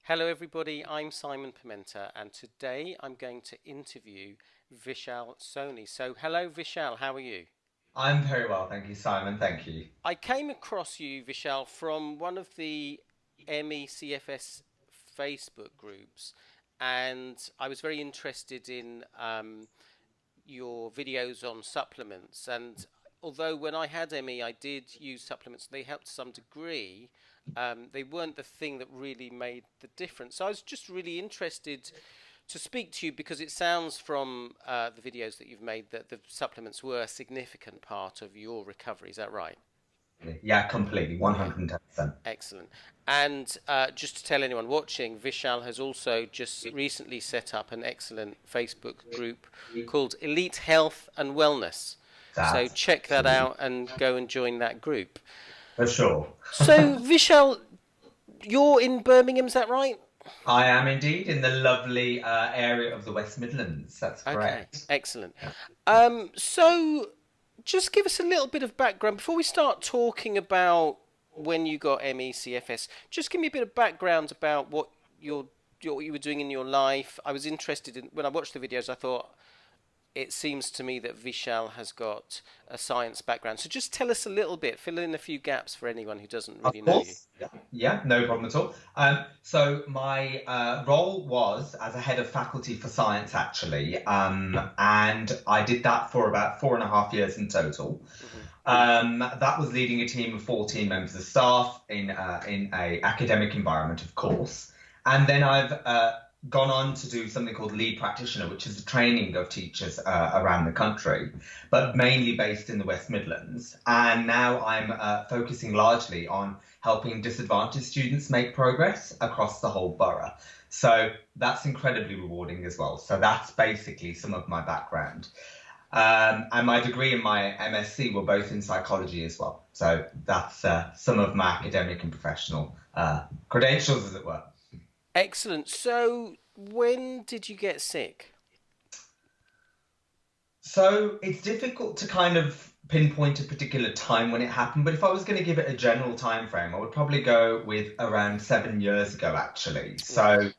Hello, everybody. I'm Simon Pimenta, and today I'm going to interview Vishal Soni. So, hello, Vishal. How are you? I'm very well, thank you, Simon. Thank you. I came across you, Vishal, from one of the CFS Facebook groups, and I was very interested in your videos on supplements. And although when I had ME, I did use supplements, they helped to some degree. They weren't the thing that really made the difference. So I was just really interested to speak to you because it sounds from the videos that you've made that the supplements were a significant part of your recovery. Is that right? Yeah, completely, Yeah. 110%. Excellent. And just to tell anyone watching, Vishal has also just recently set up an excellent Facebook group called Elite Health and Wellness. So That's check that absolutely out and go and join that group. for sure. So, Vishal, you're in Birmingham, is that right? I am indeed in the lovely area of the West Midlands. That's Okay, correct. excellent. Yeah. So just give us a little bit of background before we start talking about when you got MECFS. Just give me a bit of background about what you were doing in your life. I was interested in when I watched the videos. I thought it seems to me that Vishal has got a science background. So just tell us a little bit, fill in a few gaps for anyone who doesn't Of really know you. course. Yeah, yeah, no problem at all. So my role was as a head of faculty for science, actually, and I did that for about 4.5 years in total. Hmm. That was leading a team of 14 members of staff in a academic environment, of course. And then I've gone on to do something called lead practitioner, which is the training of teachers around the country, but mainly based in the West Midlands. And now I'm focusing largely on helping disadvantaged students make progress across the whole borough. So that's incredibly rewarding as well. So that's basically some of my background. And my degree and my MSc were both in psychology as well. So that's some of my academic and professional credentials, as it were. Excellent. So when did you get sick? So it's difficult to kind of pinpoint a particular time when it happened, but if I was going to give it a general time frame, I would probably go with around 7 years ago, actually. Right.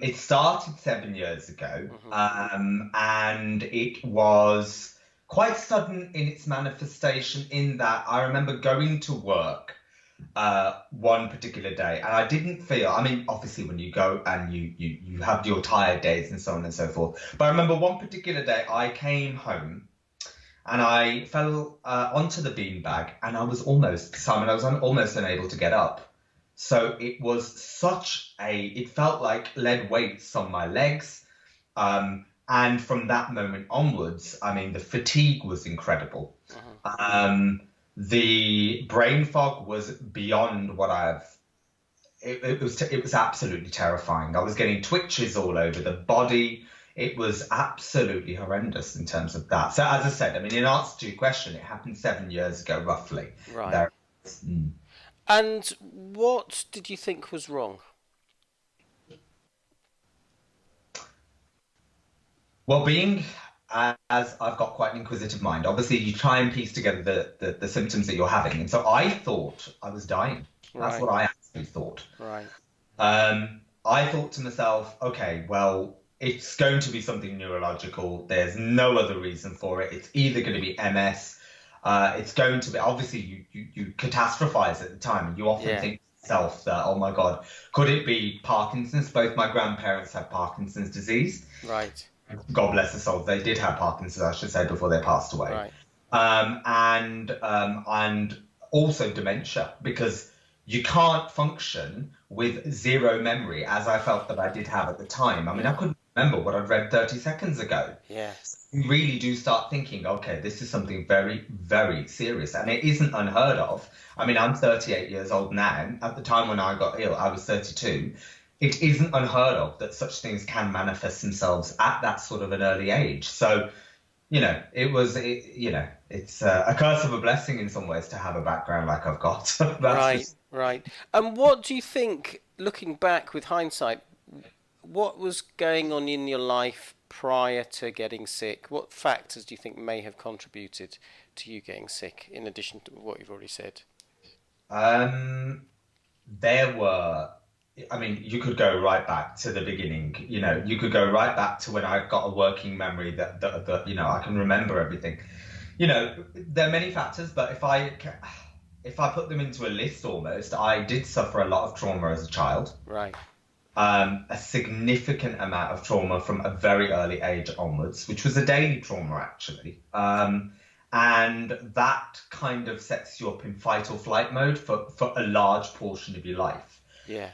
It started 7 years ago, Hmm. and it was quite sudden in its manifestation in that I remember going to work one particular day, and I didn't feel. I mean, obviously, when you go and you have your tired days and so on and so forth. But I remember one particular day I came home and I fell onto the beanbag, and I was almost, Simon, I was almost unable to get up. So it was such a. It felt like lead weights on my legs. And from that moment onwards, I mean, the fatigue was incredible. Hmm. Um, the brain fog was beyond what I've. It was absolutely terrifying. I was getting twitches all over the body. It was absolutely horrendous in terms of that. So as I said, I mean, in answer to your question, it happened 7 years ago, roughly. Right. There. Mm. And what did you think was wrong? Well, being as I've got quite an inquisitive mind, obviously you try and piece together the symptoms that you're having. And so I thought I was dying. That's Right. what I actually thought. Right. I thought to myself, okay, well, it's going to be something neurological. There's no other reason for it. It's either going to be MS. It's going to be, obviously, you catastrophize at the time, and you often Yeah. think to yourself that, oh my God, could it be Parkinson's? Both my grandparents had Parkinson's disease. Right. God bless their souls. They did have Parkinson's, I should say, before they passed away. Right. And also dementia, because you can't function with zero memory, as I felt that I did have at the time. I mean, I Yeah. couldn't remember what I'd read 30 seconds ago. Yeah. You really do start thinking, okay, this is something very, very serious, and it isn't unheard of. I mean, I'm 38 years old now. At the time when I got ill, I was 32. It isn't unheard of that such things can manifest themselves at that sort of an early age. So, it's a curse of a blessing in some ways to have a background like I've got. That's Right. just. Right. And what do you think, looking back with hindsight, what was going on in your life prior to getting sick? What factors do you think may have contributed to you getting sick, in addition to what you've already said? Um, there were I mean, you could go right back to the beginning. You could go right back to when I've got a working memory that I can remember everything. There are many factors, but if I put them into a list almost, I did suffer a lot of trauma as a child. Right. A significant amount of trauma from a very early age onwards, which was a daily trauma actually. And that kind of sets you up in fight or flight mode for a large portion of your life. Yeah.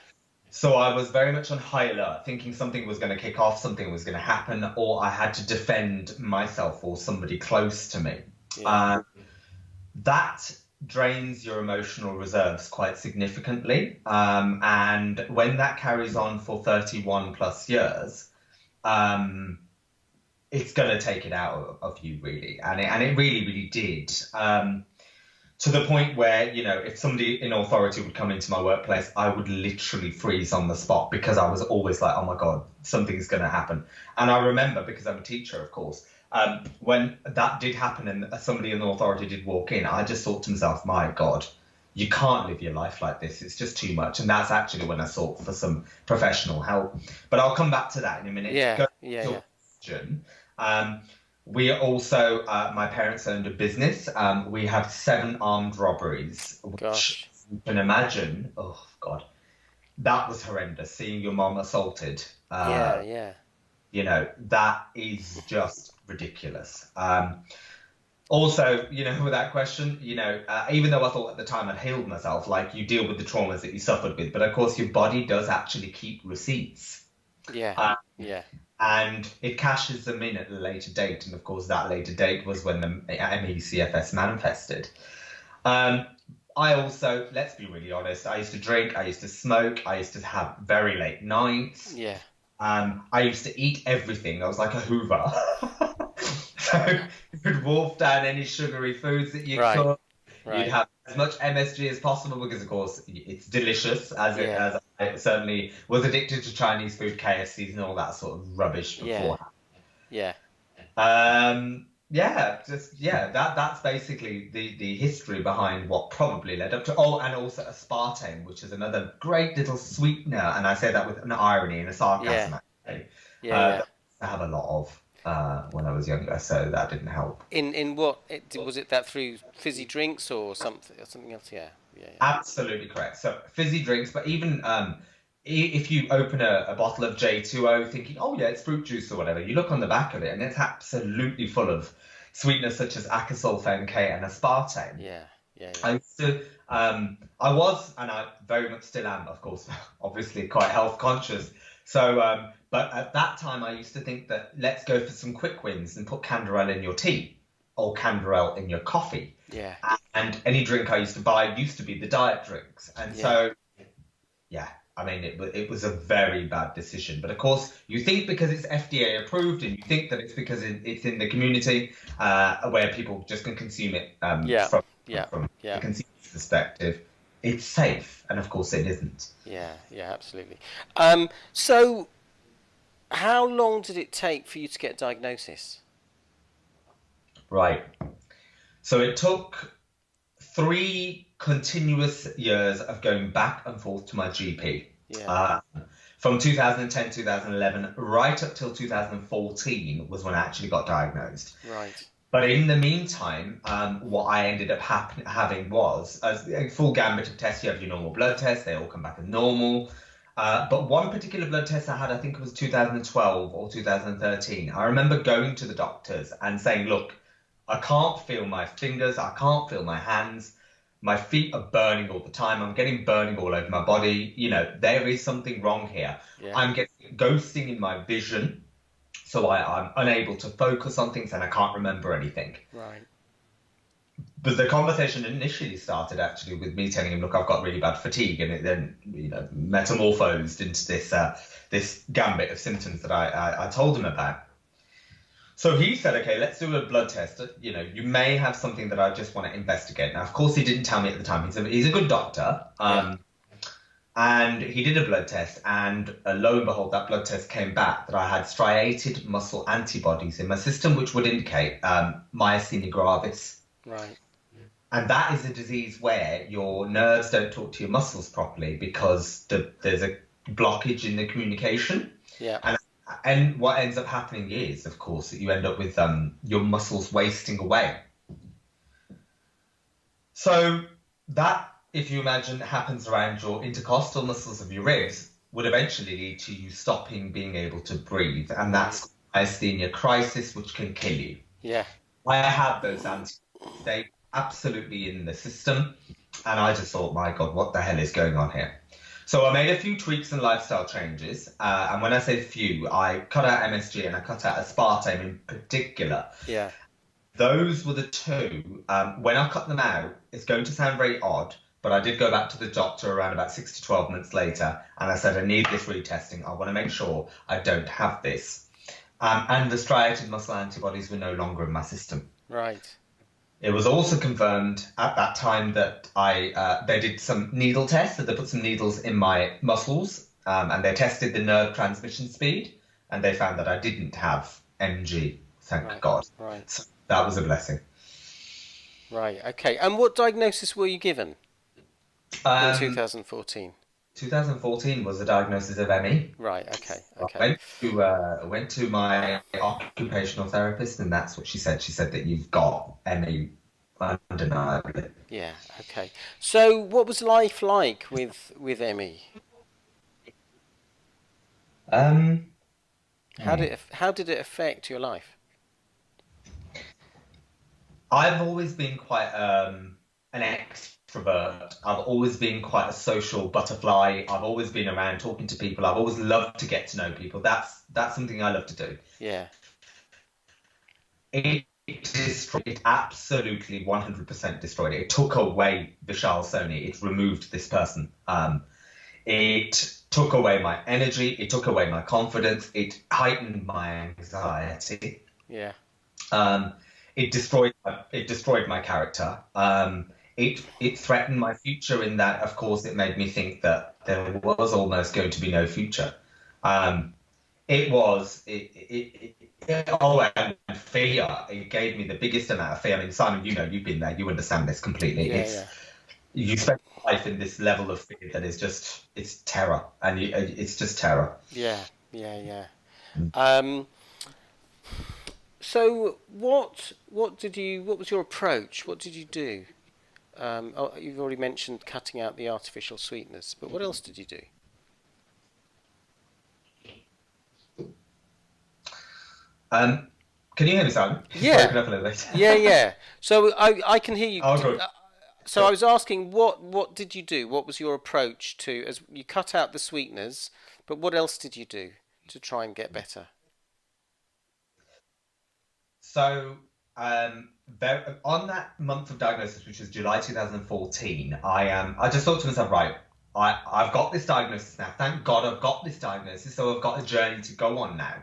So I was very much on high alert, thinking something was going to kick off, something was going to happen, or I had to defend myself or somebody close to me. Yeah. That drains your emotional reserves quite significantly. And when that carries on for 31 plus years, it's going to take it out of you, really. And it really, really did. To the point where, if somebody in authority would come into my workplace, I would literally freeze on the spot because I was always like, oh my God, something's going to happen. And I remember, because I'm a teacher, of course, when that did happen and somebody in authority did walk in, I just thought to myself, my God, you can't live your life like this. It's just too much. And that's actually when I sought for some professional help. But I'll come back to that in a minute. Yeah. Question. We also, my parents owned a business. We had 7 armed robberies, which Gosh. you can imagine. Oh, God. That was horrendous, seeing your mom assaulted. Yeah. That is just ridiculous. Also, with that question, even though I thought at the time I'd healed myself, like you deal with the traumas that you suffered with, but of course your body does actually keep receipts. Yeah. And it cashes them in at a later date. And of course, that later date was when the ME CFS manifested. I also, let's be really honest, I used to drink, I used to smoke, I used to have very late nights. Yeah. I used to eat everything. I was like a Hoover. So you could wolf down any sugary foods that you could. You'd have as much MSG as possible because, of course, it's delicious. As I certainly was addicted to Chinese food, KFCs, and all that sort of rubbish beforehand. Yeah. That's basically the history behind what probably led up to. Oh, and also aspartame, which is another great little sweetener, and I say that with an irony and a sarcasm. Actually, I have a lot of. When I was younger, so that didn't help. In what was it, that through fizzy drinks or something else? Yeah. Absolutely correct. So fizzy drinks, but even if you open a bottle of J2O thinking, oh yeah, it's fruit juice or whatever, you look on the back of it and it's absolutely full of sweeteners such as acasulfame K and aspartame. Yeah. I used to, I was, and I very much still am, of course, obviously quite health conscious. So, but at that time, I used to think that let's go for some quick wins and put Canderel in your tea or Canderel in your coffee. Yeah. And any drink I used to buy used to be the diet drinks. And so, I mean, it was a very bad decision. But of course, you think because it's FDA approved and you think that it's because it's in the community where people just can consume it from the consumer's perspective. It's safe, and of course it isn't. Yeah, absolutely. So, how long did it take for you to get a diagnosis? Right. So it took 3 continuous years of going back and forth to my GP. Yeah. From 2010, 2011, right up till 2014 was when I actually got diagnosed. Right. But in the meantime, what I ended up having was a full gambit of tests. You have your normal blood tests. They all come back as normal. But one particular blood test I had, I think it was 2012 or 2013. I remember going to the doctors and saying, look, I can't feel my fingers. I can't feel my hands. My feet are burning all the time. I'm getting burning all over my body. There is something wrong here. Yeah. I'm getting ghosting in my vision. So I'm unable to focus on things and I can't remember anything. Right. But the conversation initially started actually with me telling him, look, I've got really bad fatigue, and it then metamorphosed into this gambit of symptoms that I told him about. So he said, okay, let's do a blood test. You may have something that I just want to investigate. Now, of course, he didn't tell me at the time. He's a good doctor. And he did a blood test, and lo and behold, that blood test came back that I had striated muscle antibodies in my system, which would indicate myasthenia gravis. Right. And that is a disease where your nerves don't talk to your muscles properly because there's a blockage in the communication. Yeah. And what ends up happening is, of course, that you end up with your muscles wasting away. So that, if you imagine, happens around your intercostal muscles of your ribs, would eventually lead to you stopping being able to breathe, and that's myasthenia crisis, which can kill you. Yeah. I had those antibodies; they absolutely in the system, and I just thought, my God, what the hell is going on here? So I made a few tweaks and lifestyle changes, and when I say few, I cut out MSG and I cut out aspartame in particular. Yeah. Those were the two. When I cut them out, it's going to sound very odd, but I did go back to the doctor around about 6 to 12 months later, and I said, I need this retesting. I want to make sure I don't have this. And the striated muscle antibodies were no longer in my system. Right. It was also confirmed at that time that they did some needle tests, that they put some needles in my muscles, and they tested the nerve transmission speed, and they found that I didn't have MG, thank God. Right. So that was a blessing. Right, okay. And what diagnosis were you given in 2014? 2014 was a diagnosis of ME. Right, okay. I went to my occupational therapist, and that's what she said. She said that you've got ME undeniably. Yeah, okay. So what was life like with ME? How did it affect your life? I've always been quite an extrovert. I've always been quite a social butterfly. I've always been around talking to people. I've always loved to get to know people. That's something I love to do. Yeah. It absolutely 100% destroyed it. It took away Vishal Soni. It removed this person. It took away my energy. It took away my confidence. It heightened my anxiety. Yeah. It destroyed my character. It threatened my future in that, of course, it made me think that there was almost going to be no future. And fear. It gave me the biggest amount of fear. I mean, Simon, you've been there. You understand this completely. You spend life in this level of fear that is it's terror, and it's just terror. Yeah. So what was your approach? What did you do? You've already mentioned cutting out the artificial sweeteners, but what else did you do? Can you hear me, Simon? Yeah. Broken up a little bit. Yeah. So I can hear you. Oh, good. So I was asking, what did you do? What was your approach to, as you cut out the sweeteners, but what else did you do to try and get better? So on that month of diagnosis, which was July 2014, I just thought to myself, right, I've got this diagnosis now. Thank God I've got this diagnosis, so I've got a journey to go on now.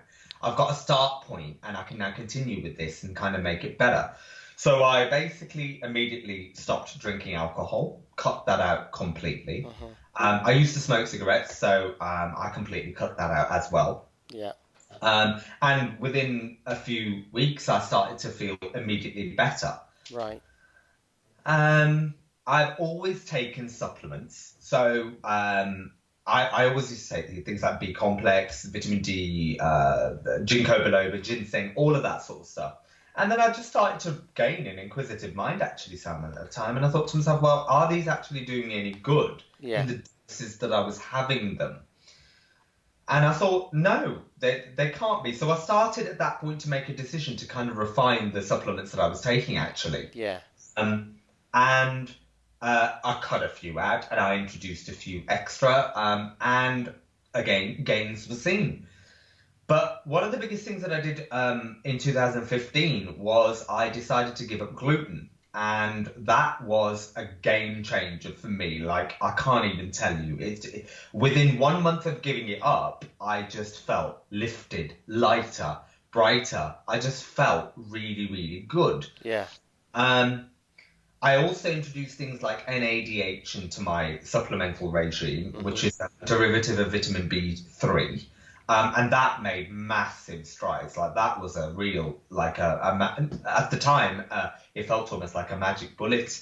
I've got a start point, and I can now continue with this and kind of make it better. So I basically immediately stopped drinking alcohol, cut that out completely. I used to smoke cigarettes, so I completely cut that out as well. Yeah. And within a few weeks, I started to feel immediately better. Right. I've always taken supplements. So I always used to take things like B complex, vitamin D, ginkgo biloba, ginseng, all of that sort of stuff. And then I just started to gain an inquisitive mind, actually, Simon, at the time. And I thought to myself, well, are these actually doing me any good in the doses that I was having them? And I thought, no, they can't be. So I started at that point to make a decision to kind of refine the supplements that I was taking, actually. Yeah. And I cut a few out, and I introduced a few extra, and again, gains were seen. But one of the biggest things that I did in 2015 was I decided to give up gluten. And that was a game changer for me. Like, I can't even tell you. Within 1 month of giving it up, I just felt lifted, lighter, brighter. I just felt really, really good. Yeah. I also introduced things like NADH into my supplemental regime, which is a derivative of vitamin B3. And that made massive strides. Like, that was a real, at the time, it felt almost like a magic bullet.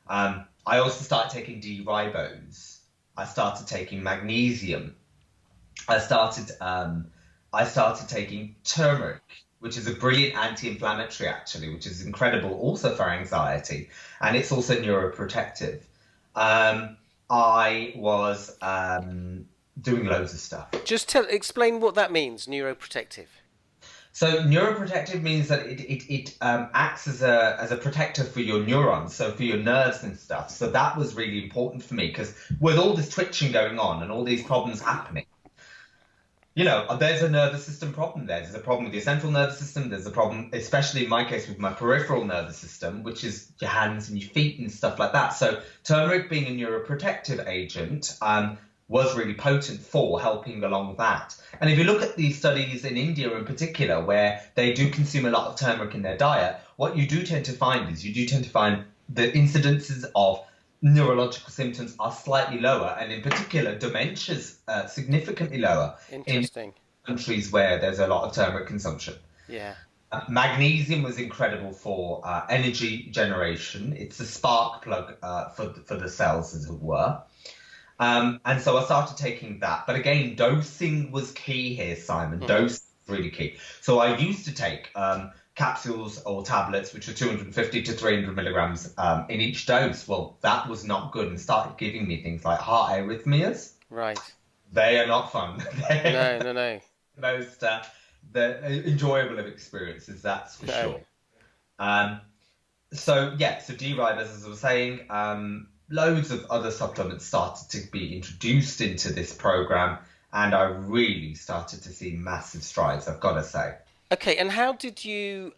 I also started taking D-ribose. I started taking magnesium. I started taking turmeric, which is a brilliant anti-inflammatory actually, which is incredible also for anxiety, and it's also neuroprotective. I was doing loads of stuff. Just explain what that means, neuroprotective. So neuroprotective means that it acts as a protector for your neurons, so for your nerves and stuff. So that was really important for me because with all this twitching going on and all these problems happening, there's a nervous system problem there. There's a problem with your central nervous system. There's a problem, especially in my case, with my peripheral nervous system, which is your hands and your feet and stuff like that. So turmeric being a neuroprotective agent was really potent for helping along that. And if you look at these studies in India in particular, where they do consume a lot of turmeric in their diet, what you do tend to find is the incidences of neurological symptoms are slightly lower, and in particular, dementia's significantly lower in countries where there's a lot of turmeric consumption. Yeah. Magnesium was incredible for energy generation. It's a spark plug for the cells, as it were. And so I started taking that. But again, dosing was key here, Simon. Mm-hmm. Dosing was really key. So I used to take capsules or tablets, which were 250 to 300 milligrams in each dose. Well, that was not good and started giving me things like heart arrhythmias. Right. They are not fun. No. Most enjoyable of experiences, that's for sure. So D-ribose, as I was saying, loads of other supplements started to be introduced into this program, and I really started to see massive strides, I've got to say. Okay, and how did you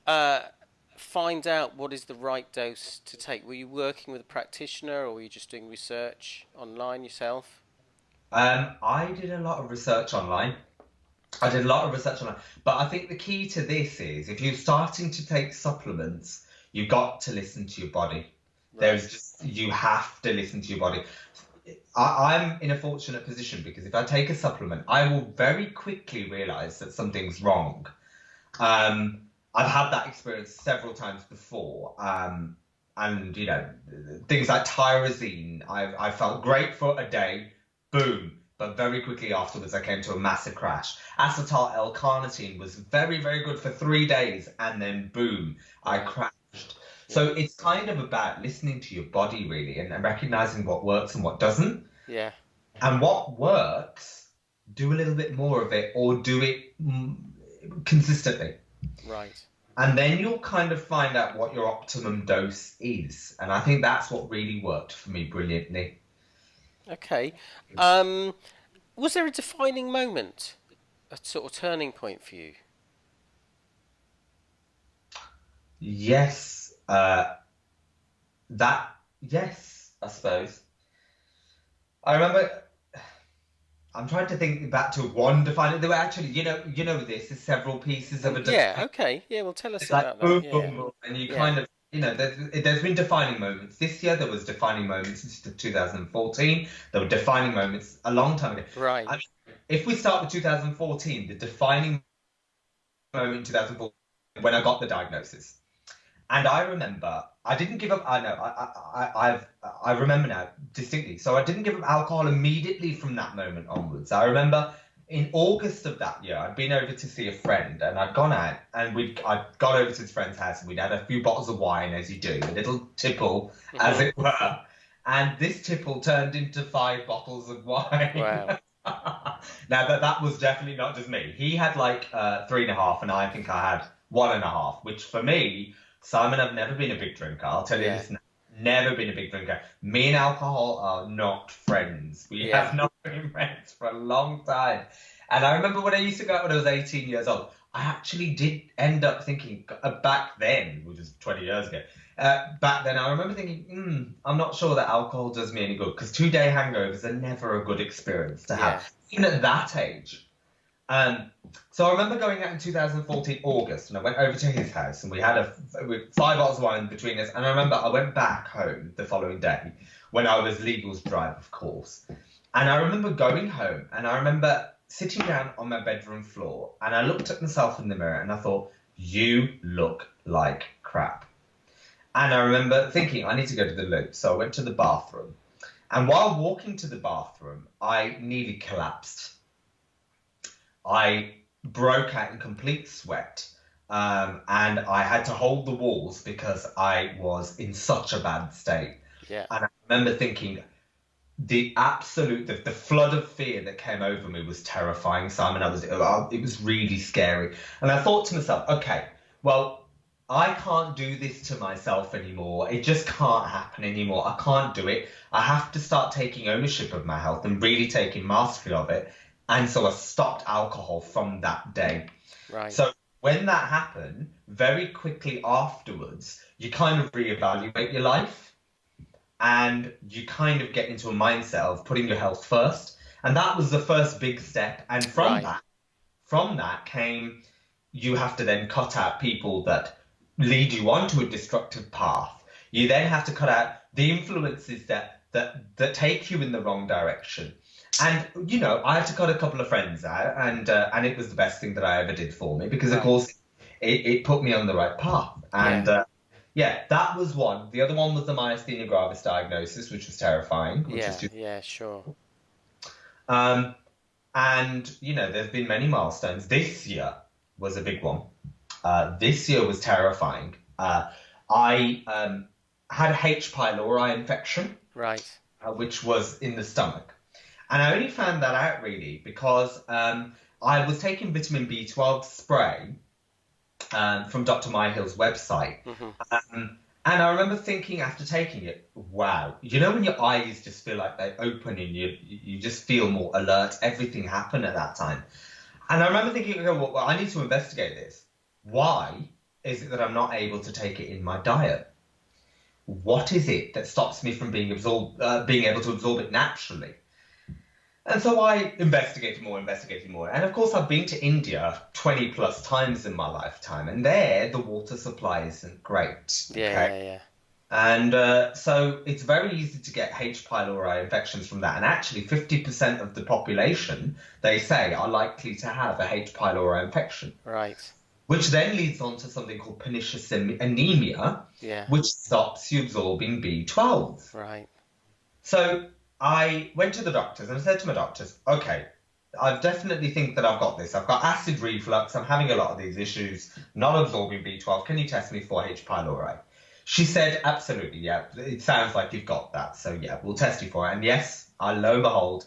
find out what is the right dose to take? Were you working with a practitioner, or were you just doing research online yourself? I did a lot of research online. But I think the key to this is if you're starting to take supplements, you've got to listen to your body. Right. You have to listen to your body. I'm in a fortunate position because if I take a supplement, I will very quickly realize that something's wrong. I've had that experience several times before. And things like tyrosine, I felt great for a day, boom. But very quickly afterwards, I came to a massive crash. Acetyl L-carnitine was very, very good for 3 days, and then boom, I crashed. So it's kind of about listening to your body, really, and recognizing what works and what doesn't. Yeah. And what works, do a little bit more of it, or do it consistently. Right. And then you'll kind of find out what your optimum dose is. And I think that's what really worked for me brilliantly. Okay. Was there a defining moment, a sort of turning point for you? Yes. Yes, I suppose. I remember, I'm trying to think back to one defining, there were actually, there's several pieces of a defining. Yeah, okay. Yeah, well, tell us about boom, that. Boom, boom, and you kind of, there's been defining moments. This year there was defining moments in 2014. There were defining moments a long time ago. Right. I mean, if we start with 2014, the defining moment in 2014 when I got the diagnosis. And I remember, I didn't give up, I remember now distinctly. So I didn't give up alcohol immediately from that moment onwards. I remember in August of that year, I'd been over to see a friend and I'd gone out and I'd got over to his friend's house and we'd had a few bottles of wine, as you do, a little tipple, as it were. And this tipple turned into 5 bottles of wine. Wow. Now that was definitely not just me. He had like 3.5 and I think I had 1.5, which for me, Simon, I've never been a big drinker. I'll tell you this now. Never been a big drinker. Me and alcohol are not friends. We have not been friends for a long time. And I remember when I used to go out when I was 18 years old, I actually did end up thinking, back then, which was 20 years ago, back then I remember thinking, I'm not sure that alcohol does me any good, because 2-day hangovers are never a good experience to have, even at that age. So I remember going out in 2014 August, and I went over to his house, and we had 5 bottles of wine between us. And I remember I went back home the following day when I was legal to drive, of course. And I remember going home, and I remember sitting down on my bedroom floor, and I looked at myself in the mirror, and I thought, you look like crap. And I remember thinking, I need to go to the loo. So I went to the bathroom, and while walking to the bathroom, I nearly collapsed. I broke out in complete sweat. And I had to hold the walls because I was in such a bad state. Yeah. And I remember thinking, the flood of fear that came over me was terrifying, Simon. It was really scary. And I thought to myself, okay, well, I can't do this to myself anymore. It just can't happen anymore. I can't do it. I have to start taking ownership of my health and really taking mastery of it. And so I stopped alcohol from that day. Right. So when that happened, very quickly afterwards, you kind of reevaluate your life. And you kind of get into a mindset of putting your health first. And that was the first big step. And from that came, you have to then cut out people that lead you onto a destructive path. You then have to cut out the influences that take you in the wrong direction. And, you know, I had to cut a couple of friends out, and it was the best thing that I ever did for me because, of course, it put me on the right path. And yeah, that was one. The other one was the myasthenia gravis diagnosis, which was terrifying. Sure. And, you know, there's been many milestones. This year was a big one. This year was terrifying. I had a H. pylori infection, right, which was in the stomach. And I only found that out, really, because I was taking vitamin B12 spray from Dr. Myhill's website. And I remember thinking after taking it, wow, you know when your eyes just feel like they open and you just feel more alert, everything happened at that time. And I remember thinking, okay, well, I need to investigate this. Why is it that I'm not able to take it in my diet? What is it that stops me from being able to absorb it naturally? And so I investigated more. And of course, I've been to India 20 plus times in my lifetime. And there, the water supply isn't great. Yeah. And so it's very easy to get H. pylori infections from that. And actually, 50% of the population, they say, are likely to have a H. pylori infection. Right. Which then leads on to something called pernicious anemia, which stops you absorbing B12. Right. So I went to the doctors and I said to my doctors, okay, I definitely think that I've got this. I've got acid reflux. I'm having a lot of these issues, not absorbing B12. Can you test me for H. pylori? She said, absolutely, yeah. It sounds like you've got that. So, yeah, we'll test you for it. And yes, lo and behold,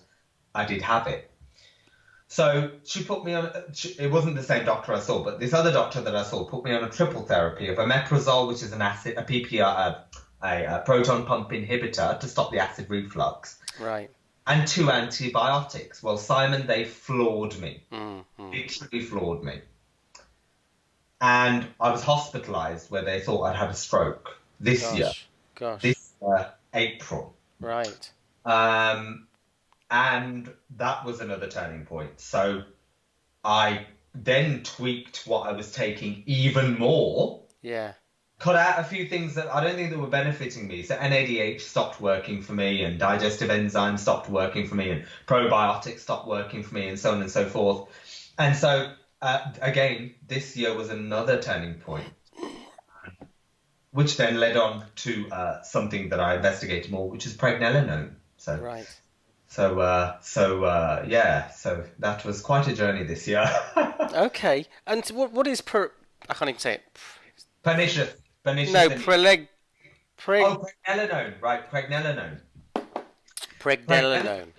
I did have it. So she put me on, it wasn't the same doctor I saw, but this other doctor that I saw put me on a triple therapy of omeprazole, which is a proton pump inhibitor to stop the acid reflux. Right. And 2 antibiotics. Well, Simon, they floored me. Literally floored me. And I was hospitalized where they thought I'd had a stroke this year. This April. Right. And that was another turning point. So I then tweaked what I was taking even more. Yeah. Cut out a few things that I don't think that were benefiting me. So NADH stopped working for me, and digestive enzymes stopped working for me, and probiotics stopped working for me, and so on and so forth. And so, again, this year was another turning point, which then led on to something that I investigated more, which is pregnenolone. So, right. So that was quite a journey this year. Okay. And what is I can't even say it. Pernicious. No, pregnenolone. Right, pregnenolone. Pregnenolone.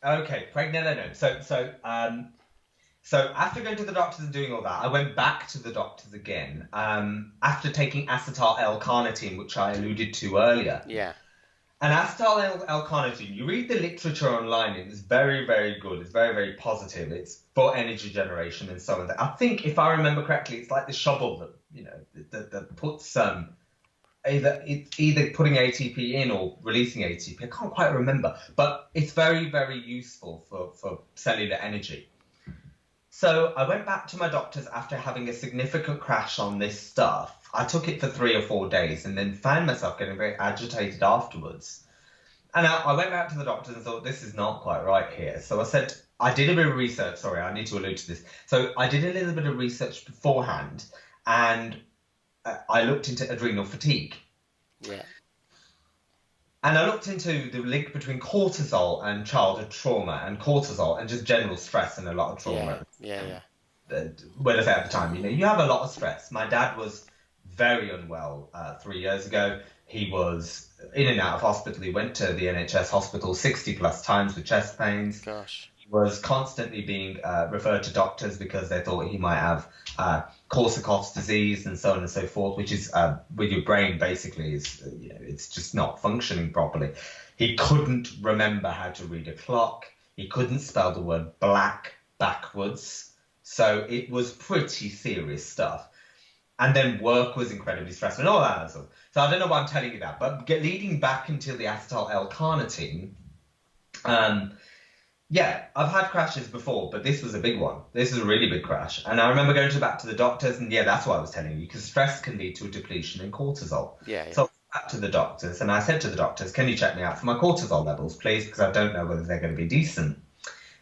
Okay, pregnenolone. So after going to the doctors and doing all that, I went back to the doctors again after taking acetyl L-carnitine, which I alluded to earlier. Yeah. And acetyl L-carnitine, you read the literature online, it's very, very good. It's very, very positive. It's for energy generation and so on. I think, if I remember correctly, it's like the shovel that, that puts either putting ATP in or releasing ATP. I can't quite remember, but it's very, very useful for cellular energy. So I went back to my doctors after having a significant crash on this stuff. I took it for 3 or 4 days and then found myself getting very agitated afterwards. And I went back to the doctors and thought, this is not quite right here. So I did a bit of research. Sorry, I need to allude to this. So I did a little bit of research beforehand, and I looked into adrenal fatigue. Yeah. And I looked into the link between cortisol and childhood trauma, and cortisol and just general stress and a lot of Yeah, trauma. yeah. Well, at the time, you have a lot of stress. My dad was very unwell 3 years ago. He was in and out of hospital. He went to the NHS hospital 60 plus times with chest pains. Gosh. He was constantly being referred to doctors because they thought he might have Korsakoff's disease and so on and so forth, which is with your brain basically is it's just not functioning properly. He couldn't remember how to read a clock. He couldn't spell the word black backwards. So it was pretty serious stuff. And then work was incredibly stressful and all that stuff. So I don't know why I'm telling you that, but leading back into the acetyl L-carnitine, yeah, I've had crashes before, but this was a big one. This is a really big crash. And I remember going back to the doctors, and yeah, that's what I was telling you, because stress can lead to a depletion in cortisol. Yeah. So I went back to the doctors, and I said to the doctors, can you check me out for my cortisol levels, please? Because I don't know whether they're going to be decent.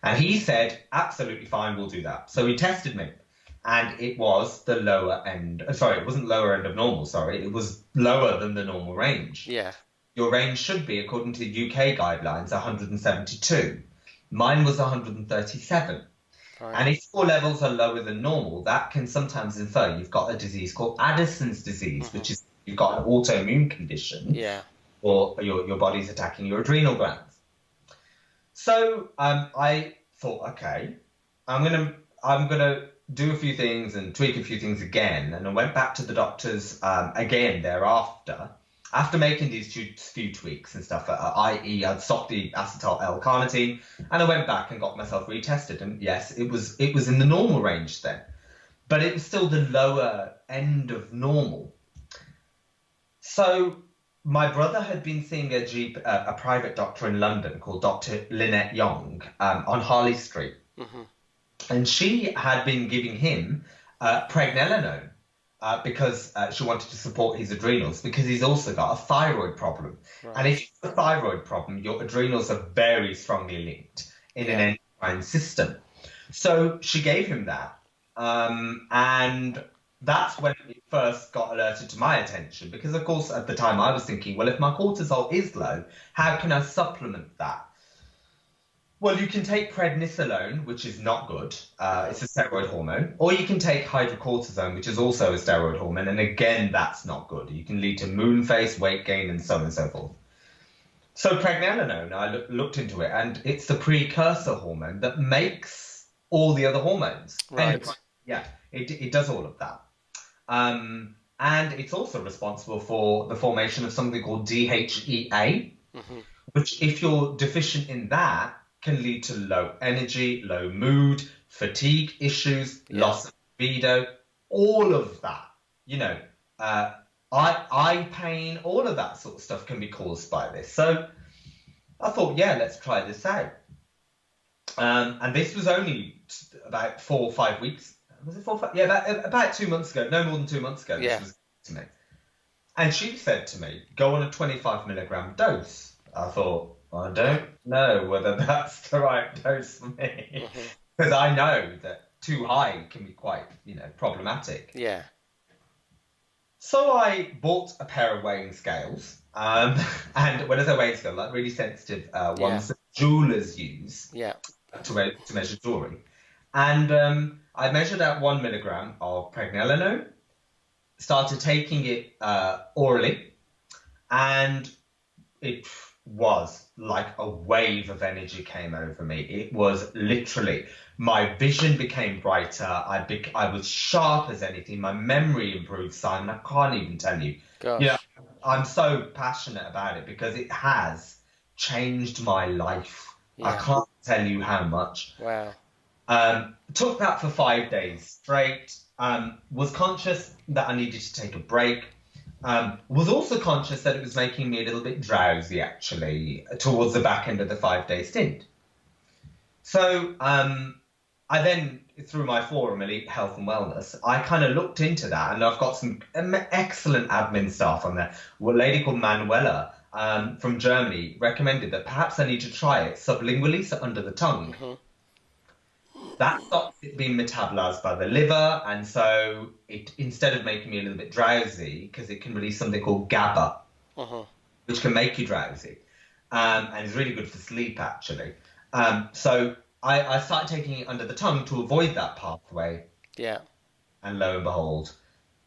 And he said, absolutely fine, we'll do that. So he tested me, and it was the lower end. Sorry, it wasn't lower end of normal, sorry. It was lower than the normal range. Yeah. Your range should be, according to UK guidelines, 172. Mine was 137. Right. And if your levels are lower than normal, that can sometimes infer you've got a disease called Addison's disease, which is you've got an autoimmune condition, or your body's attacking your adrenal glands. So I thought, okay, I'm gonna do a few things and tweak a few things again, and I went back to the doctors again thereafter. After making these few tweaks and stuff, i.e. I'd stopped the acetyl L-carnitine, and I went back and got myself retested, and yes, it was in the normal range then, but it was still the lower end of normal. So my brother had been seeing a private doctor in London called Dr. Lynette Young on Harley Street, and she had been giving him pregnenolone. Because she wanted to support his adrenals, because he's also got a thyroid problem. Right. And if you have a thyroid problem, your adrenals are very strongly linked in an endocrine system. So she gave him that. And that's when it first got alerted to my attention, because, of course, at the time I was thinking, well, if my cortisol is low, how can I supplement that? Well, you can take pregnenolone, which is not good. It's a steroid hormone. Or you can take hydrocortisone, which is also a steroid hormone. And again, that's not good. You can lead to moon face, weight gain, and so on and so forth. So pregnenolone, I looked into it, and it's the precursor hormone that makes all the other hormones. Right. Yeah, it does all of that. And it's also responsible for the formation of something called DHEA, which if you're deficient in that, can lead to low energy, low mood, fatigue issues, loss of libido, all of that, eye pain, all of that sort of stuff can be caused by this. So I thought, yeah, let's try this out. And this was only about 4 or 5 weeks. Was it 4 or 5? Yeah, about 2 months ago, no more than 2 months ago. This was to me. And she said to me, go on a 25 milligram dose. I thought, I don't know whether that's the right dose for me, because I know that too high can be quite, problematic. Yeah. So I bought a pair of weighing scales, and when I say weighing scale, like really sensitive ones that jewelers use to measure jewelry. And I measured out 1 milligram of pregnenolone, started taking it orally, and it was like a wave of energy came over me. It was literally, my vision became brighter. I was sharp as anything. My memory improved, Simon. I can't even tell you. Gosh. I'm so passionate about it because it has changed my life. Yeah. I can't tell you how much. Wow. Took that for 5 days straight. Was conscious that I needed to take a break. Was also conscious that it was making me a little bit drowsy, actually, towards the back end of the 5-day stint. So I then, through my forum, Elite Health and Wellness, I kind of looked into that, and I've got some excellent admin staff on there. A lady called Manuela from Germany recommended that perhaps I need to try it sublingually, so under the tongue. That stops it being metabolized by the liver, and so it, instead of making me a little bit drowsy, because it can release something called GABA. which can make you drowsy, and is really good for sleep actually. So I started taking it under the tongue to avoid that pathway, Yeah. and lo and behold,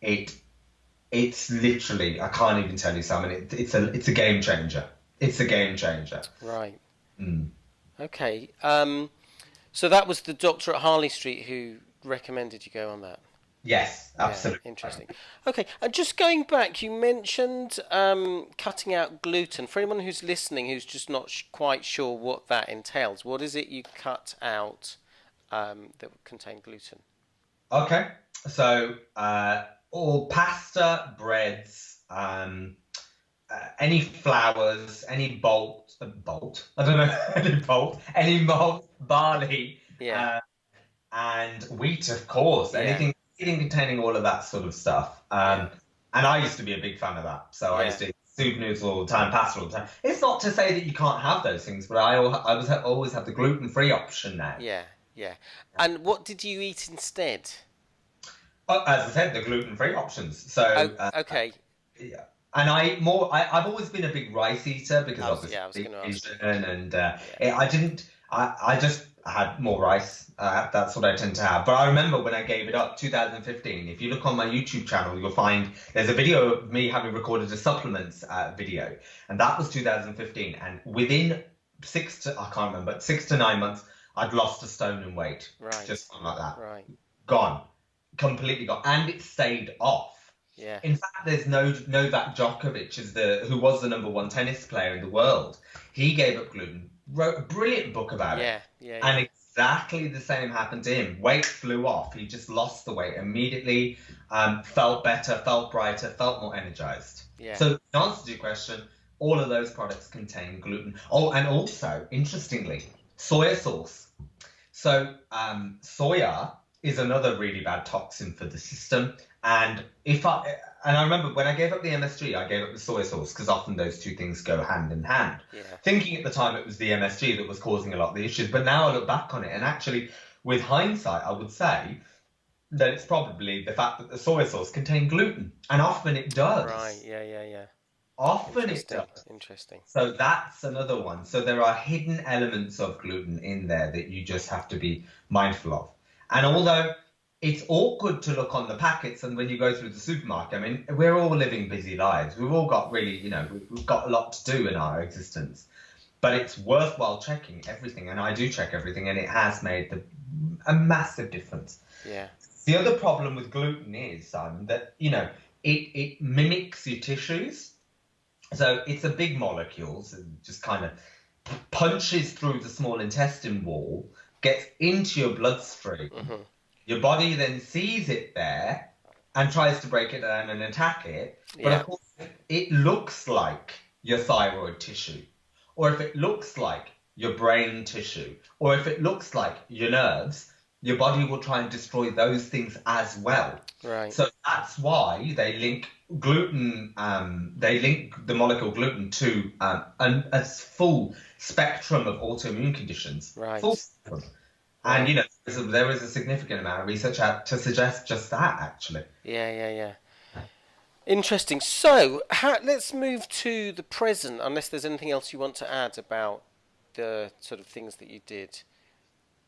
it's literally, I can't even tell you, Simon. It's a game changer. It's a game changer. Right. Mm. Okay. So that was the doctor at Harley Street who recommended you go on that. Yes, Yeah, absolutely. interesting. Okay, and just going back, you mentioned cutting out gluten. For anyone who's listening who's just not quite sure what that entails, what is it you cut out that would contain gluten? Okay, so all pasta, breads, any flours, any bolt. I don't know, any malt, barley, Yeah, and wheat, of course. yeah, Anything containing all of that sort of stuff. yeah, And I used to be a big fan of that. So I yeah, used to eat soup noodles all the time, pasta all the time. It's not to say that you can't have those things, but always have the gluten-free option now. yeah, yeah. And what did you eat instead? As I said, the gluten-free options. So Oh, okay. yeah. And I've always been a big rice eater because obviously I was going to ask. Asian, and Yeah, I just had more rice. That's what I tend to have. But I remember when I gave it up, 2015. If you look on my YouTube channel, you'll find there's a video of me having recorded a supplements video, and that was 2015. And within 6 to 9 months, I'd lost a stone in weight, right, just something like that, right. gone, completely gone, and it stayed off. Yeah, In fact, there's Novak Djokovic, who was the #1 tennis player in the world. He gave up gluten, wrote a brilliant book about it, and exactly the same happened to him. Weight flew off. He just lost the weight immediately, felt better, felt brighter, felt more energized. yeah. So, to answer your question, all of those products contain gluten. Oh, and also, interestingly, soya sauce. So, soya is another really bad toxin for the system. And I remember when I gave up the MSG, I gave up the soy sauce because often those two things go hand in hand. Yeah. Thinking at the time it was the MSG that was causing a lot of the issues, but now I look back on it, and actually, with hindsight, I would say that it's probably the fact that the soy sauce contained gluten, and often it does. Right. Yeah. Often it does. Interesting. So that's another one. So there are hidden elements of gluten in there that you just have to be mindful of. And although it's awkward to look on the packets, and when you go through the supermarket, I mean, we're all living busy lives. We've all got we've got a lot to do in our existence. But it's worthwhile checking everything, and I do check everything, and it has made a massive difference. Yeah. The other problem with gluten is, Simon, that, it mimics your tissues. So it's a big molecule, so it just kind of punches through the small intestine wall, gets into your bloodstream. Mm-hmm. Your body then sees it there and tries to break it down and attack it. But of course, if it looks like your thyroid tissue, or if it looks like your brain tissue, or if it looks like your nerves, your body will try and destroy those things as well. Right. So that's why they link gluten, they link the molecule gluten to a full spectrum of autoimmune conditions. Right. Full spectrum. And, there is a significant amount of research out to suggest just that, actually. Yeah. Interesting. So, let's move to the present, unless there's anything else you want to add about the sort of things that you did.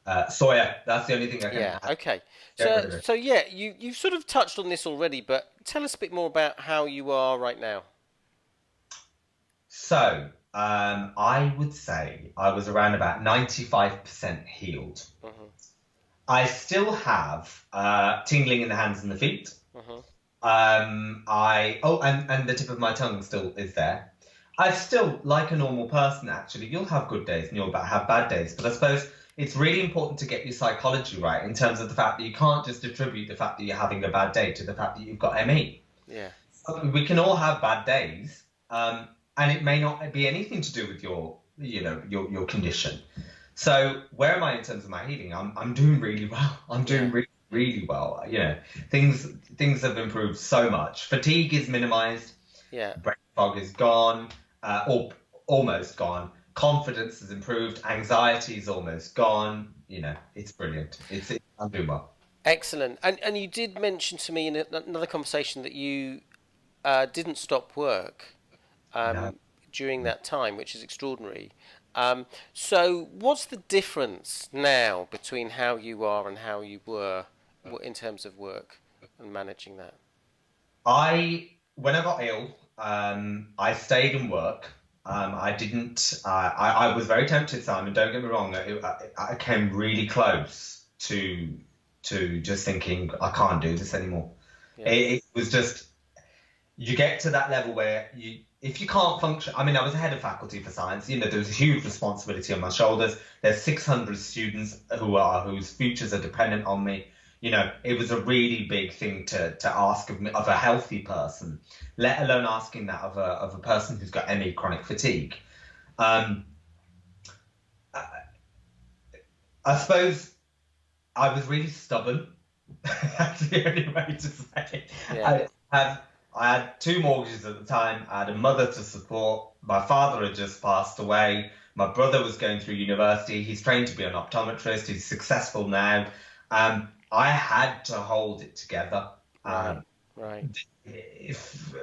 Soya, that's the only thing I can add. Okay. You've sort of touched on this already, but tell us a bit more about how you are right now. So, I would say I was around about 95% healed. Mm-hmm. I still have tingling in the hands and the feet. Mm-hmm. And the tip of my tongue still is there. I still, like a normal person, actually, you'll have good days and you'll have bad days. But I suppose it's really important to get your psychology right in terms of the fact that you can't just attribute the fact that you're having a bad day to the fact that you've got ME. Yeah. So we can all have bad days. And it may not be anything to do with your condition. So where am I in terms of my healing? I'm doing really well. I'm doing really, really well. Things have improved so much. Fatigue is minimized. Yeah. Brain fog is gone, or almost gone. Confidence has improved. Anxiety is almost gone. It's brilliant. I'm doing well. Excellent. And you did mention to me in another conversation that you didn't stop work. No. during that time, which is extraordinary. So, what's the difference now between how you are and how you were in terms of work and managing that? When I got ill, I stayed in work. I didn't. I was very tempted, Simon. Don't get me wrong. I came really close to just thinking I can't do this anymore. Yeah, It was just you get to that level where if you can't function. I mean, I was head of faculty for science. You know, there was a huge responsibility on my shoulders. There's 600 students whose futures are dependent on me. You know, it was a really big thing to ask of me, of a healthy person, let alone asking that of a person who's got ME, chronic fatigue. Um, I suppose I was really stubborn. That's the only way to say it. yeah, I had two mortgages at the time. I had a mother to support. My father had just passed away. My brother was going through university. He's trained to be an optometrist. He's successful now. I had to hold it together. right, right, If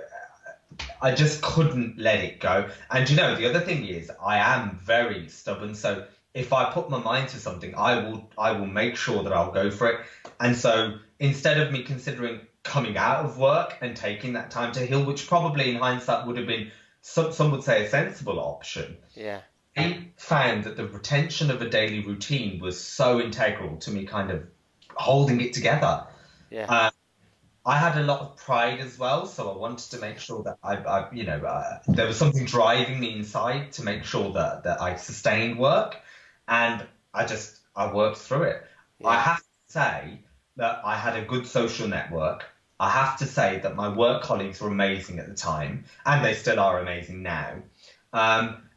I just couldn't let it go. And you know, the other thing is, I am very stubborn. So if I put my mind to something, I will make sure that I'll go for it. And so instead of me considering coming out of work and taking that time to heal, which probably in hindsight would have been some would say a sensible option. yeah, I found that the retention of a daily routine was so integral to me kind of holding it together. yeah, I had a lot of pride as well, so I wanted to make sure that there was something driving me inside to make sure that I sustained work, and I worked through it. I yeah, have to say that I had a good social network. I have to say that my work colleagues were amazing at the time, and they still are amazing now.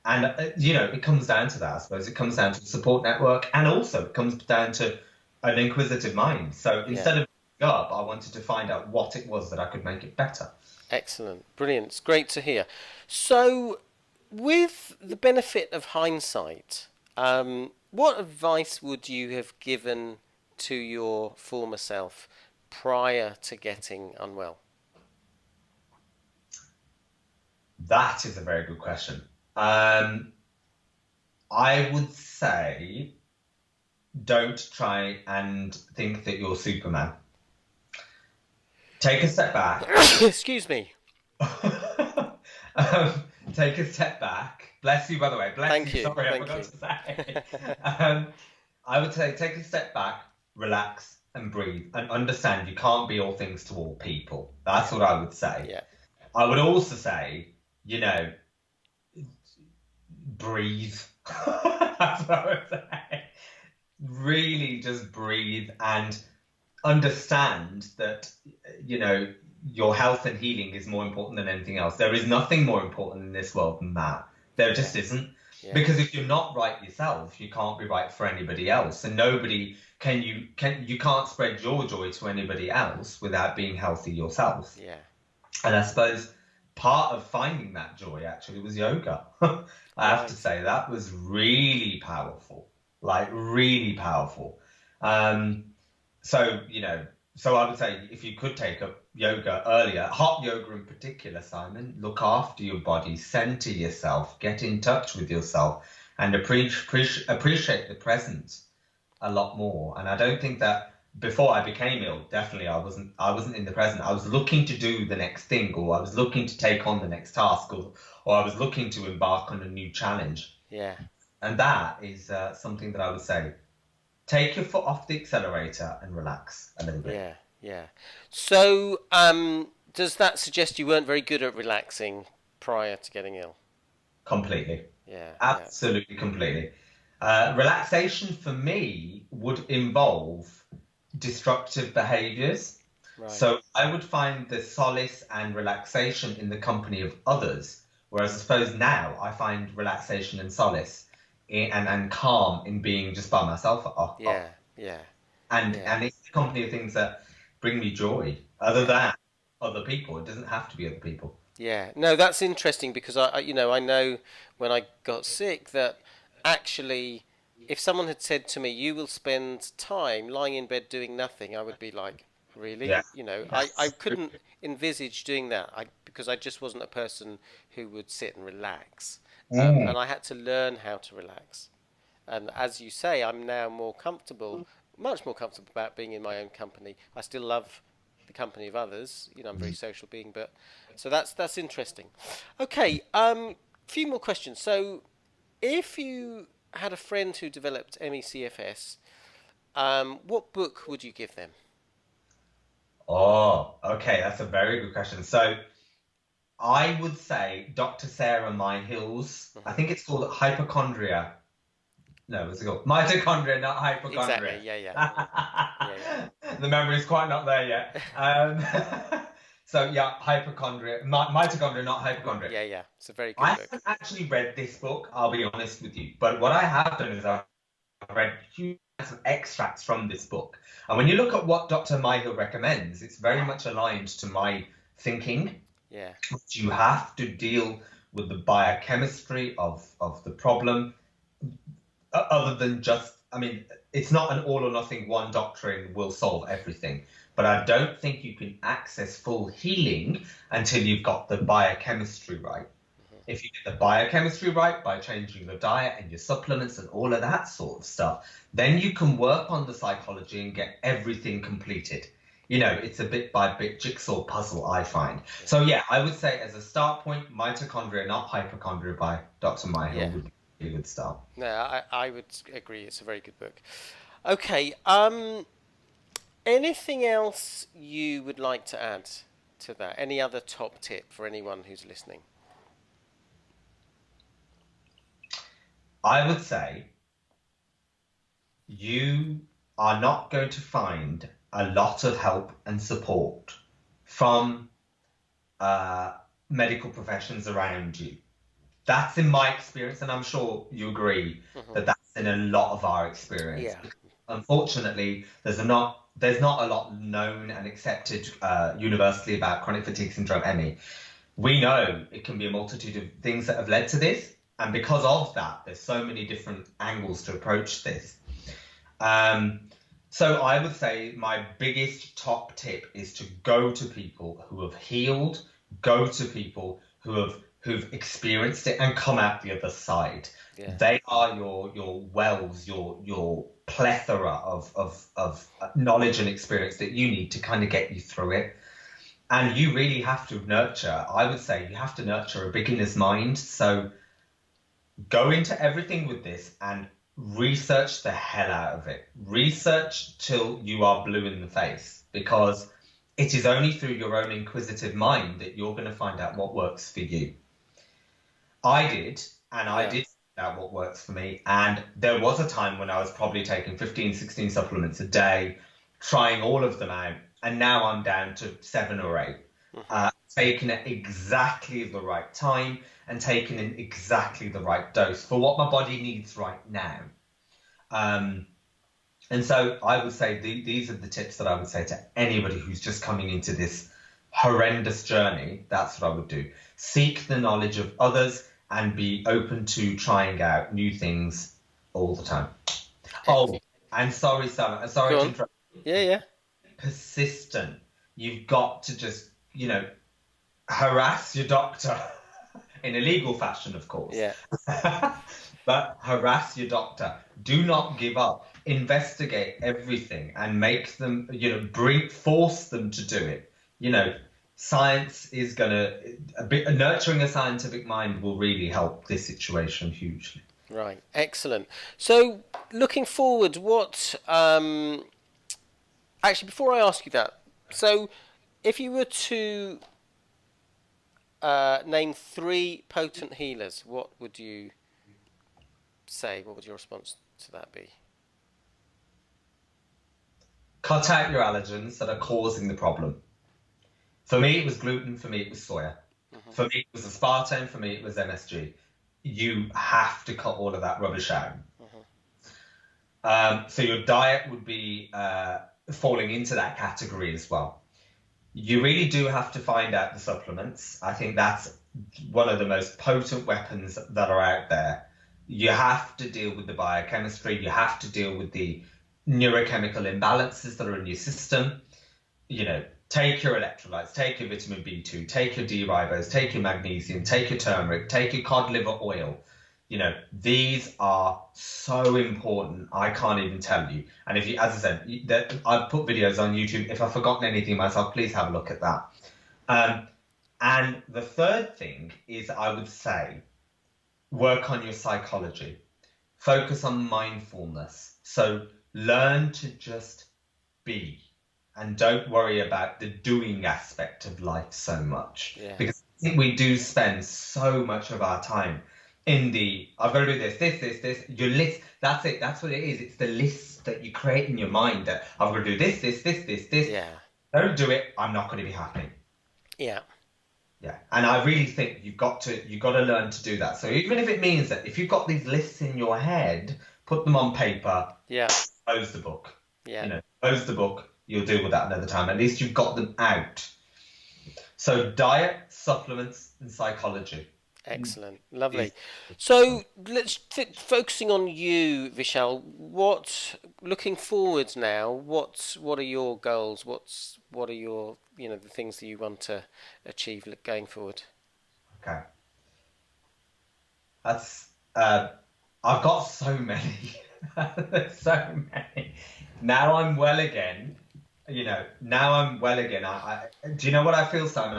It comes down to that, I suppose. It comes down to the support network, and also it comes down to an inquisitive mind. So yeah. instead of giving up, I wanted to find out what it was that I could make it better. Excellent, brilliant. It's great to hear. So, with the benefit of hindsight, what advice would you have given to your former self prior to getting unwell? That is a very good question. I would say don't try and think that you're Superman. Take a step back. Excuse me. um, Take a step back. Bless you, by the way. Bless Thank you. you. Sorry, I Thank forgot you. to say. I would say take a step back, relax, and breathe, and understand you can't be all things to all people. That's what I would say. Yeah. I would also say, you know, breathe. That's what I would say. Really just breathe and understand that, you know, your health and healing is more important than anything else. There is nothing more important in this world than that. There just isn't. Yeah. Because if you're not right yourself, you can't be right for anybody else. And you can't spread your joy to anybody else without being healthy yourself. Yeah. And I suppose part of finding that joy actually was yoga. I have to say that was really powerful, like really powerful. So I would say if you could take up yoga earlier, hot yoga in particular, Simon, look after your body, center yourself, get in touch with yourself, and appreciate the present a lot more. And I don't think that before I became ill, definitely I wasn't in the present. I was looking to do the next thing, or I was looking to take on the next task, or I was looking to embark on a new challenge. Yeah. And that is something that I would say. Take your foot off the accelerator and relax a little bit. Yeah. Yeah. So, does that suggest you weren't very good at relaxing prior to getting ill? Completely. Yeah. Absolutely, completely. Relaxation for me would involve destructive behaviors. Right. So I would find the solace and relaxation in the company of others, whereas I suppose now I find relaxation and solace and calm in being just by myself. Yeah. Yeah. And it's the company of things that bring me joy. Other than other people, it doesn't have to be other people. Yeah, no, that's interesting because I know when I got sick that actually, if someone had said to me, "You will spend time lying in bed doing nothing," I would be like, really. Yeah. I Yes. couldn't envisage doing that because I just wasn't a person who would sit and relax. Mm. And I had to learn how to relax. And as you say, I'm now more comfortable, much more comfortable about being in my own company. I still love the company of others. I'm a very social being, but so that's interesting. Okay, few more questions. So, if you had a friend who developed MECFS, what book would you give them? Oh, okay. That's a very good question. So I would say Dr. Sarah Myhill's, I Hmm. think it's called Hypochondria. No, what's it called? Mitochondria, not Exactly. hypochondria. Yeah. Yeah. Yeah. The memory's quite not there yet. So yeah, hypochondria, mitochondria, not hypochondria. Yeah. Yeah. It's a very I good book. haven't actually read this book, I'll be honest with you. But what I have done is I've read huge amounts of extracts from this book. And when you look at what Dr. Myhill recommends, it's very much aligned to my thinking. Yeah. You have to deal with the biochemistry of the problem, other than just, I mean, it's not an all or nothing one doctrine will solve everything. But I don't think you can access full healing until you've got the biochemistry right. Hmm. If you get the biochemistry right by changing your diet and your supplements and all of that sort of stuff, then you can work on the psychology and get everything completed. It's a bit by bit jigsaw puzzle, I find. Yeah. So yeah, I would say as a start point, Mitochondria, not Hypochondria by Dr. Yeah. Myhill would be a good start. No, I would agree. It's a very good book. Okay. Anything else you would like to add to that? Any other top tip for anyone who's listening? I would say you are not going to find a lot of help and support from uh, medical professions around you. That's in my experience, and I'm sure you agree Hmm. that that's in a lot of our experience. Yeah. Unfortunately, there's not a lot known and accepted universally about chronic fatigue syndrome (ME). We know it can be a multitude of things that have led to this, and because of that, there's so many different angles to approach this. Um, so I would say my biggest top tip is to go to people who have healed, go to people who've experienced it and come out the other side. Yeah. They are your wells, your plethora of knowledge and experience that you need to kind of get you through it. And you really have to nurture, I would say you have to nurture a beginner's mind. So go into everything with this and research the hell out of it. Research till you are blue in the face, because it is only through your own inquisitive mind that you're going to find out what works for you. I did, and I Yeah. did find out what works for me. And there was a time when I was probably taking 15, 16 supplements a day, trying all of them out. And now I'm down to 7 or 8. Hmm. Taken at exactly the right time and taken in exactly the right dose for what my body needs right now. Um, and so I would say these are the tips that I would say to anybody who's just coming into this horrendous journey. That's what I would do. Seek the knowledge of others and be open to trying out new things all the time. Oh, and sorry, Sam, sorry Go to on. interrupt. Yeah. Yeah. Persistent. You've got to just, harass your doctor in a legal fashion, of course. Yeah. But harass your doctor. Do not give up. Investigate everything and make them, force them to do it. Science is nurturing a scientific mind will really help this situation hugely. Right. Excellent. So, looking forward, what? Actually, before I ask you that, so if you were to name 3 potent healers, what would you say? What would your response to that be? Cut out your allergens that are causing the problem. For me, it was gluten. For me, it was soya. Hmm. For me, it was aspartame. For me, it was MSG. You have to cut all of that rubbish out. So your diet would be falling into that category as well. You really do have to find out the supplements. I think that's one of the most potent weapons that are out there. You have to deal with the biochemistry. You have to deal with the neurochemical imbalances that are in your system. take your electrolytes, take your vitamin B2, take your D-ribose, take your magnesium, take your turmeric, take your cod liver oil. These are so important. I can't even tell you. And if you, as I said, I've put videos on YouTube. If I've forgotten anything myself, please have a look at that. And the third thing is, I would say, work on your psychology. Focus on mindfulness. So learn to just be, and don't worry about the doing aspect of life so much. Yeah. Because I think we do spend so much of our time in I've got to do this, your list. That's it. That's what it is. It's the list that you create in your mind that I've got to do this. Yeah. Don't do it, I'm not going to be happy. Yeah. Yeah. And I really think you've got to learn to do that. So even if it means that if you've got these lists in your head, put them on paper. Yeah. Close the book. Yeah. Close the book. You'll deal with that another time. At least you've got them out. So diet, supplements, and psychology. Excellent. Lovely. So let's focusing on you, Vishal. Looking forwards now, what are your goals? What are your, the things that you want to achieve going forward? Okay. That's I've got so many. So many. Now I'm well again. Now I'm well again. Do you know what I feel, Simon?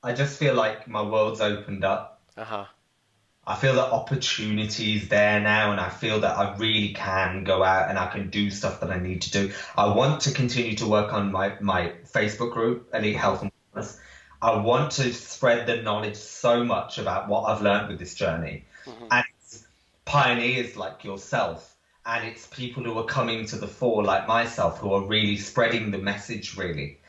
I just feel like my world's opened up. I feel that opportunity's there now, and I feel that I really can go out and I can do stuff that I need to do. I want to continue to work on my Facebook group, Elite Health and Wellness. I want to spread the knowledge so much about what I've learned with this journey. And it's pioneers like yourself, and it's people who are coming to the fore like myself, who are really spreading the message, really.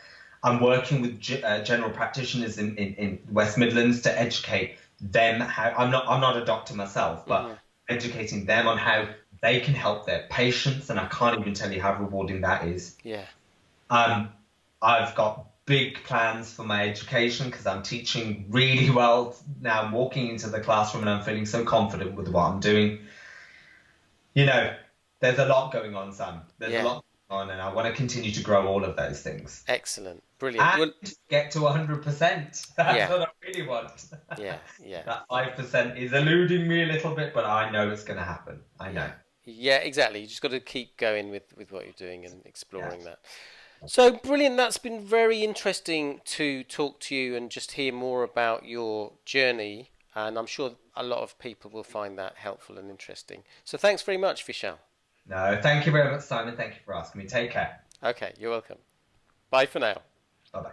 I'm working with general practitioners in West Midlands to educate them how. I'm not a doctor myself, but educating them on how they can help their patients, and I can't even tell you how rewarding that is. Yeah. I've got big plans for my education because I'm teaching really well now. I'm walking into the classroom and I'm feeling so confident with what I'm doing. There's a lot going on, Sam. There's a lot on, and I want to continue to grow all of those things. Excellent. Brilliant. And get to 100%. That's what I really want. Yeah. That 5% is eluding me a little bit, but I know it's going to happen. I know. Yeah, exactly. You just got to keep going with what you're doing and exploring that. So brilliant. That's been very interesting to talk to you and just hear more about your journey. And I'm sure a lot of people will find that helpful and interesting. So thanks very much, Vishal. No, thank you very much, Simon. Thank you for asking me. Take care. Okay, you're welcome. Bye for now. Bye-bye.